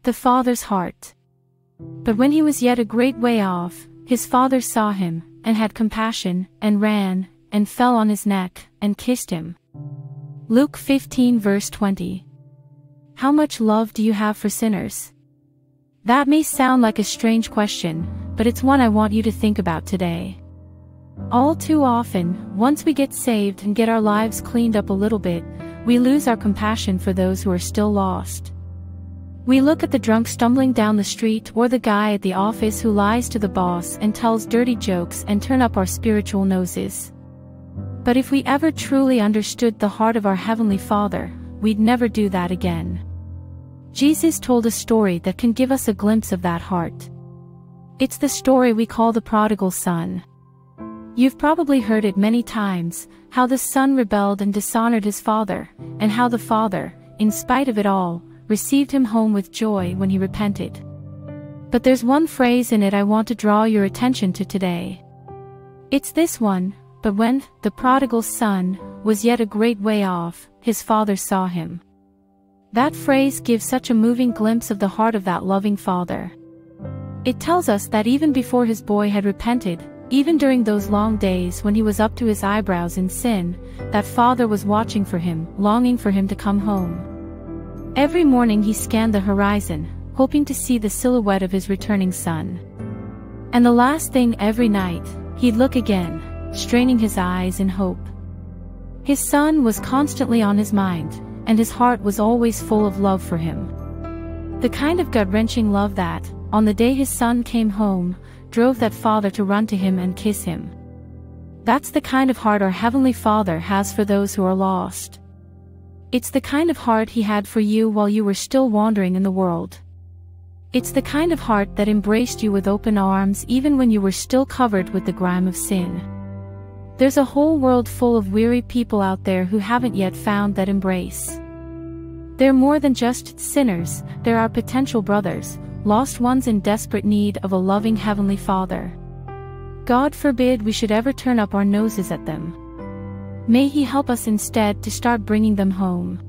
The Father's heart. But when he was yet a great way off, his father saw him, and had compassion, and ran, and fell on his neck, and kissed him. Luke 15 verse 20. How much love do you have for sinners? That may sound like a strange question, but it's one I want you to think about today. All too often, once we get saved and get our lives cleaned up a little bit, we lose our compassion for those who are still lost. We look at the drunk stumbling down the street or the guy at the office who lies to the boss and tells dirty jokes and turn up our spiritual noses. But if we ever truly understood the heart of our Heavenly Father, we'd never do that again. Jesus told a story that can give us a glimpse of that heart. It's the story we call the prodigal son. You've probably heard it many times, how the son rebelled and dishonored his father, and how the father, in spite of it all, received him home with joy when he repented. But there's one phrase in it I want to draw your attention to today. It's this one: but when the prodigal son was yet a great way off, his father saw him. That phrase gives such a moving glimpse of the heart of that loving father. It tells us that even before his boy had repented, even during those long days when he was up to his eyebrows in sin, that father was watching for him, longing for him to come home. Every morning he scanned the horizon, hoping to see the silhouette of his returning son. And the last thing every night, he'd look again, straining his eyes in hope. His son was constantly on his mind, and his heart was always full of love for him. The kind of gut-wrenching love that, on the day his son came home, drove that father to run to him and kiss him. That's the kind of heart our Heavenly Father has for those who are lost. It's the kind of heart He had for you while you were still wandering in the world. It's the kind of heart that embraced you with open arms even when you were still covered with the grime of sin. There's a whole world full of weary people out there who haven't yet found that embrace. They're more than just sinners, they're our potential brothers, lost ones in desperate need of a loving Heavenly Father. God forbid we should ever turn up our noses at them. May He help us instead to start bringing them home.